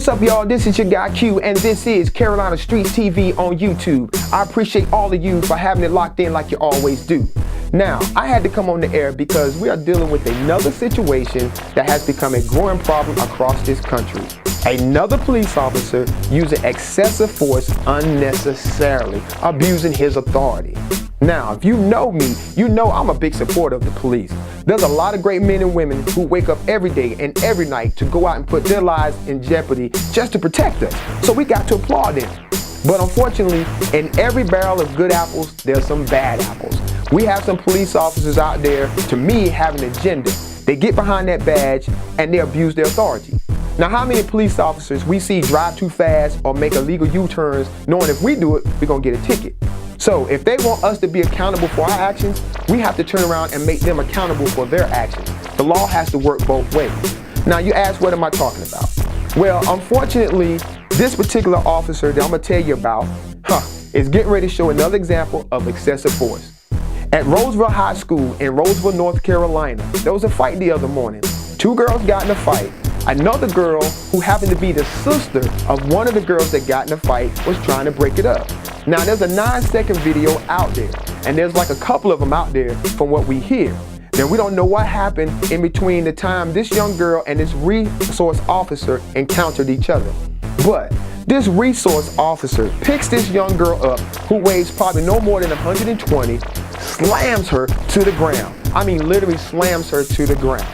What's up, y'all? This is your guy Q, and this is Carolina Streets TV on YouTube. I appreciate all of you for having it locked in like you always do. Now, I had to come on the air because we are dealing with another situation that has become a growing problem across this country. Another police officer using excessive force unnecessarily, abusing his authority. Now, if you know me, you know I'm a big supporter of the police. There's a lot of great men and women who wake up every day and every night to go out and put their lives in jeopardy just to protect us. So we got to applaud them. But unfortunately, in every barrel of good apples, there's some bad apples. We have some police officers out there, to me, have an agenda. They get behind that badge and they abuse their authority. Now, how many police officers we see drive too fast or make illegal U-turns knowing if we do it, we're gonna get a ticket? So if they want us to be accountable for our actions, we have to turn around and make them accountable for their actions. The law has to work both ways. Now you ask, what am I talking about? Well, unfortunately, this particular officer that I'm gonna tell you about, is getting ready to show another example of excessive force. At Rolesville High School in Rolesville, North Carolina, there was a fight the other morning. Two girls got in a fight. Another girl, who happened to be the sister of one of the girls that got in the fight, was trying to break it up. Now, there's a 9-second video out there, and there's like a couple of them out there from what we hear. Now, we don't know what happened in between the time this young girl and this resource officer encountered each other. But this resource officer picks this young girl up, who weighs probably no more than 120, slams her to the ground. I mean, literally slams her to the ground.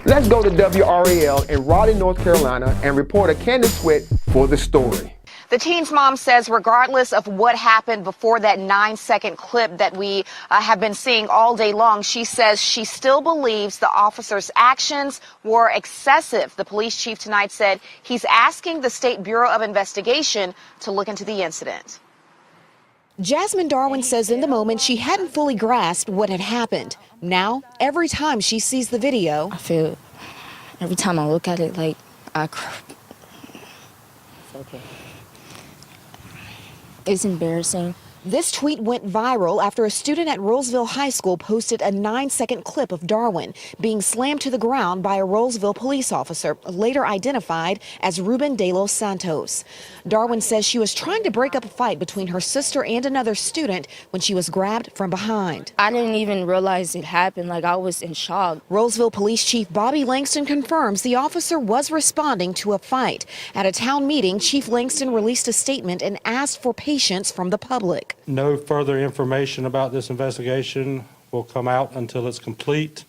Let's go to WRAL in Raleigh, North Carolina, and reporter Candace Sweat for the story. The teen's mom says regardless of what happened before that 9-second clip that we have been seeing all day long, she says she still believes the officer's actions were excessive. The police chief tonight said he's asking the State Bureau of Investigation to look into the incident. Jasmine Darwin says in the moment she hadn't fully grasped what had happened. Now, every time she sees the video, I feel, every time I look at it, like I cry. Okay. It's embarrassing. this tweet went viral after a student at Rolesville High School posted a 9-second clip of Darwin being slammed to the ground by a Rolesville police officer, later identified as Ruben de los Santos. Darwin says she was trying to break up a fight between her sister and another student when she was grabbed from behind. I didn't even realize it happened. Like, I was in shock. Rolesville Police Chief Bobby Langston confirms the officer was responding to a fight. At a town meeting, Chief Langston released a statement and asked for patience from the public. No further information about this investigation will come out until it's complete.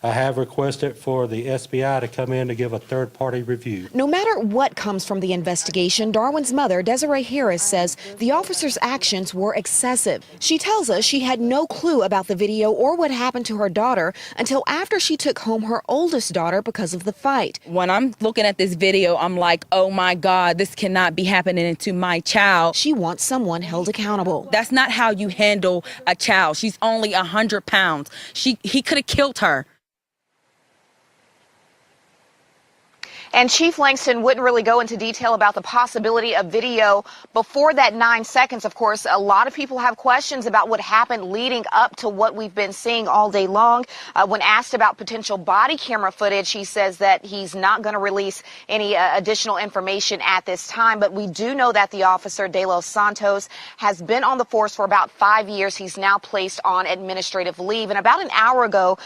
I have requested for the SBI to come in to give a third-party review. No matter what comes from the investigation, Darwin's mother, Desiree Harris, says the officer's actions were excessive. She tells us she had no clue about the video or what happened to her daughter until after she took home her oldest daughter because of the fight. When I'm looking at this video, I'm like, oh my God, this cannot be happening to my child. She wants someone held accountable. That's not how you handle a child. She's only 100 pounds. He could have killed her. And Chief Langston wouldn't really go into detail about the possibility of video before that 9 seconds. Of course, a lot of people have questions about what happened leading up to what we've been seeing all day long. When asked about potential body camera footage, he says that he's not going to release any additional information at this time. But we do know that the officer, De Los Santos, has been on the force for about 5 years. He's now placed on administrative leave. And about an hour ago,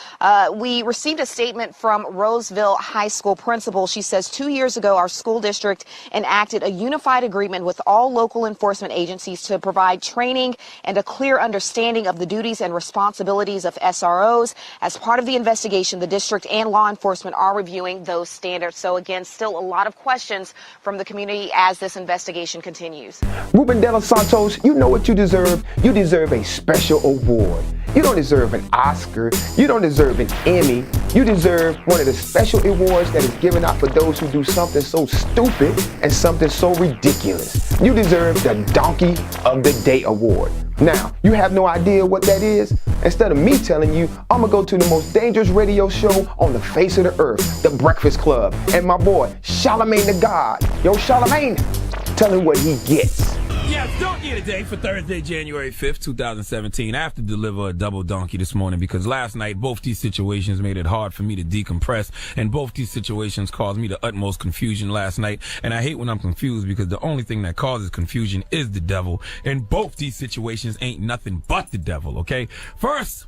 we received a statement from Rolesville High School principal. She says 2 years ago, our school district enacted a unified agreement with all local enforcement agencies to provide training and a clear understanding of the duties and responsibilities of SROs. As part of the investigation, the district and law enforcement are reviewing those standards. So again, still a lot of questions from the community as this investigation continues. Ruben de los Santos, you know what you deserve? You deserve a special award. You don't deserve an Oscar. You don't deserve an Emmy. You deserve one of the special awards that is given out for those who do something so stupid and something so ridiculous. You deserve the Donkey of the Day award. Now, you have no idea what that is? Instead of me telling you, I'm gonna go to the most dangerous radio show on the face of the earth, The Breakfast Club, and my boy, Charlamagne the God. Yo, Charlamagne, tell him what he gets. Yes, donkey of the day for Thursday, January 5th, 2017. I have to deliver a double donkey this morning because last night both these situations made it hard for me to decompress, and both these situations caused me the utmost confusion last night. And I hate when I'm confused because the only thing that causes confusion is the devil, and both these situations ain't nothing but the devil, okay? First,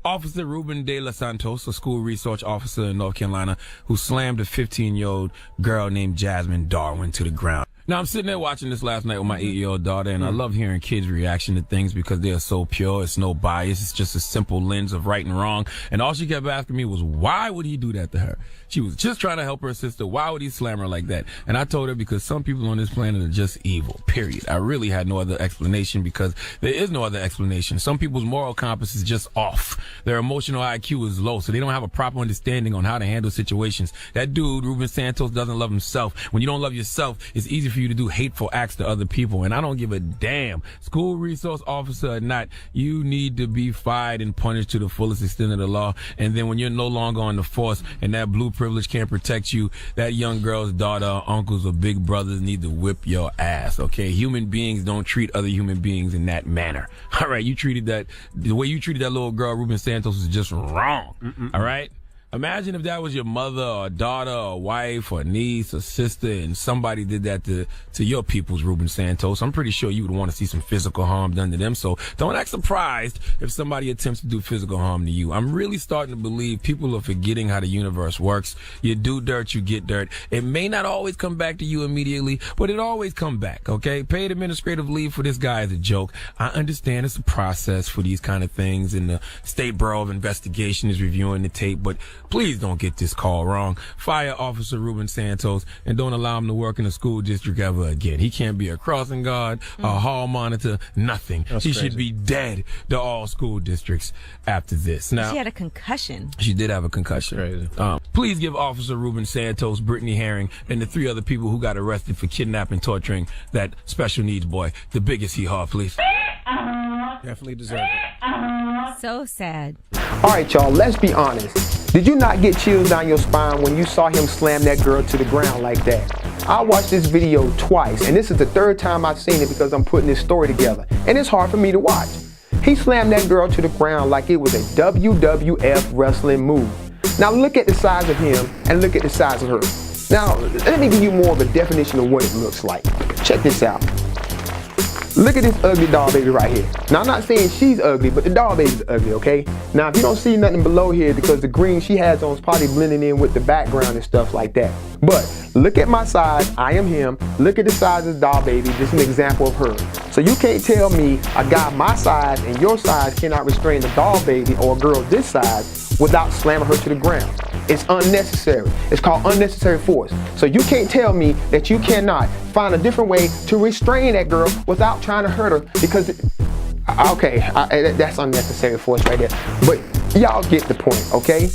Officer Ruben De Los Santos, a school resource officer in North Carolina, who slammed a 15-year-old girl named Jasmine Darwin to the ground. Now, I'm sitting there watching this last night with my 8-year-old daughter, and I love hearing kids' reaction to things because they are so pure. It's no bias. It's just a simple lens of right and wrong. And all she kept asking me was, why would he do that to her? She was just trying to help her sister. Why would he slam her like that? And I told her because some people on this planet are just evil, period. I really had no other explanation because there is no other explanation. Some people's moral compass is just off. Their emotional IQ is low, so they don't have a proper understanding on how to handle situations. That dude, Ruben Santos, doesn't love himself. When you don't love yourself, it's easy for you to do hateful acts to other people, and I don't give a damn. School resource officer or not, you need to be fired and punished to the fullest extent of the law. And then when you're no longer on the force and that blue privilege can't protect you, that young girl's daughter or uncles or big brothers need to whip your ass, okay? Human beings don't treat other human beings in that manner. All right, the way you treated that little girl, Ruben Santos, is just wrong. All right? Imagine if that was your mother or daughter or wife or niece or sister and somebody did that to your people's Ruben Santos. I'm pretty sure you would want to see some physical harm done to them. So don't act surprised if somebody attempts to do physical harm to you. I'm really starting to believe people are forgetting how the universe works. You do dirt, you get dirt. It may not always come back to you immediately, but it always come back, okay? Paid administrative leave for this guy is a joke. I understand it's a process for these kind of things, and the State Bureau of Investigation is reviewing the tape, but please don't get this call wrong. Fire Officer Ruben Santos and don't allow him to work in a school district ever again. He can't be a crossing guard, a hall monitor, nothing. That's he crazy. should be dead to all school districts after this. Now, she had a concussion. She did have a concussion. Please give Officer Ruben Santos, Brittany Herring, and the 3 other people who got arrested for kidnapping, torturing that special needs boy the biggest hee-haw, please. Definitely deserve it. So sad. All right, y'all, let's be honest. Did you not get chills down your spine when you saw him slam that girl to the ground like that? I watched this video twice, and this is the 3rd time I've seen it because I'm putting this story together, and it's hard for me to watch. He slammed that girl to the ground like it was a WWF wrestling move. Now look at the size of him and look at the size of her. Now, let me give you more of a definition of what it looks like. Check this out. Look at this ugly doll baby right here. Now, I'm not saying she's ugly, but the doll baby's ugly, okay? Now, if you don't see nothing below here, because the green she has on is probably blending in with the background and stuff like that. But look at my size, I am him. Look at the size of the doll baby. This is an example of her. So you can't tell me a guy my size and your size cannot restrain a doll baby or a girl this size without slamming her to the ground. It's unnecessary. It's called unnecessary force. So you can't tell me that you cannot find a different way to restrain that girl without trying to hurt her because, that's unnecessary force right there. But y'all get the point, okay?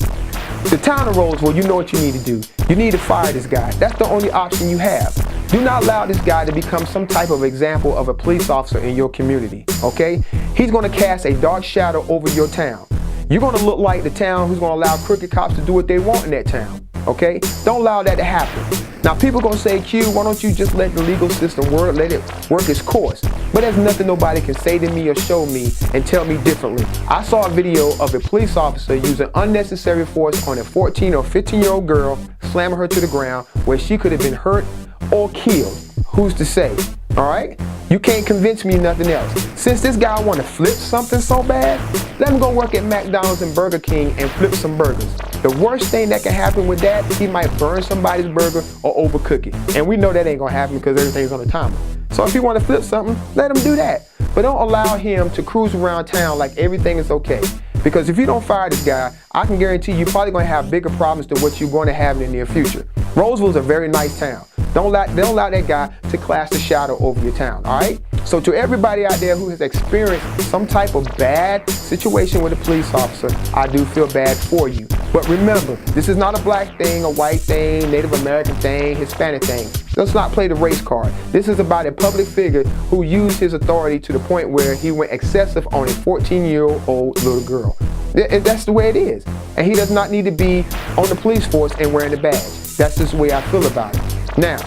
The town of Rolesville, you know what you need to do. You need to fire this guy. That's the only option you have. Do not allow this guy to become some type of example of a police officer in your community, okay? He's gonna cast a dark shadow over your town. You're gonna look like the town who's gonna allow crooked cops to do what they want in that town, okay? Don't allow that to happen. Now people gonna say, Q, why don't you just let the legal system work, let it work its course? But there's nothing nobody can say to me or show me and tell me differently. I saw a video of a police officer using unnecessary force on a 14 or 15-year-old girl, slamming her to the ground where she could have been hurt or killed. Who's to say? All right? You can't convince me nothing else. Since this guy want to flip something so bad, let him go work at McDonald's and Burger King and flip some burgers. The worst thing that can happen with that, he might burn somebody's burger or overcook it. And we know that ain't gonna happen because everything's on a timer. So if you want to flip something, let him do that. But don't allow him to cruise around town like everything is okay. Because if you don't fire this guy, I can guarantee you're probably gonna have bigger problems than what you're going to have in the near future. Rolesville's a very nice town. Don't allow that guy to cast a shadow over your town, all right? So to everybody out there who has experienced some type of bad situation with a police officer, I do feel bad for you. But remember, this is not a black thing, a white thing, Native American thing, Hispanic thing. Let's not play the race card. This is about a public figure who used his authority to the point where he went excessive on a 14-year-old little girl. That's the way it is. And he does not need to be on the police force and wearing the badge. That's just the way I feel about it. Now,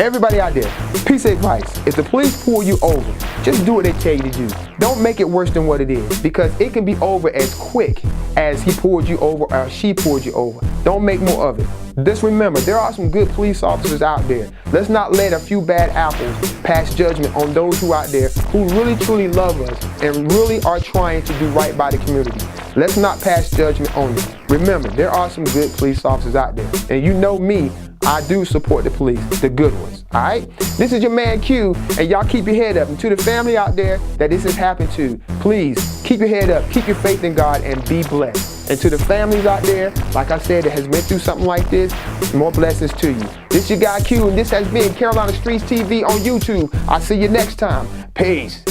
Everybody out there, piece of advice. If the police pull you over, just do what they tell you to do. Don't make it worse than what it is, because it can be over as quick as he pulled you over or she pulled you over. Don't make more of it. Just remember, there are some good police officers out there. Let's not let a few bad apples pass judgment on those who out there who really truly love us and really are trying to do right by the community. Let's not pass judgment on them. Remember, there are some good police officers out there. And you know me, I do support the police, the good ones, all right? This is your man Q, and y'all keep your head up. And to the family out there that this has happened to, please keep your head up, keep your faith in God, and be blessed. And to the families out there, like I said, that has been through something like this, more blessings to you. This is your guy Q, and this has been Carolina Streets TV on YouTube. I'll see you next time. Peace.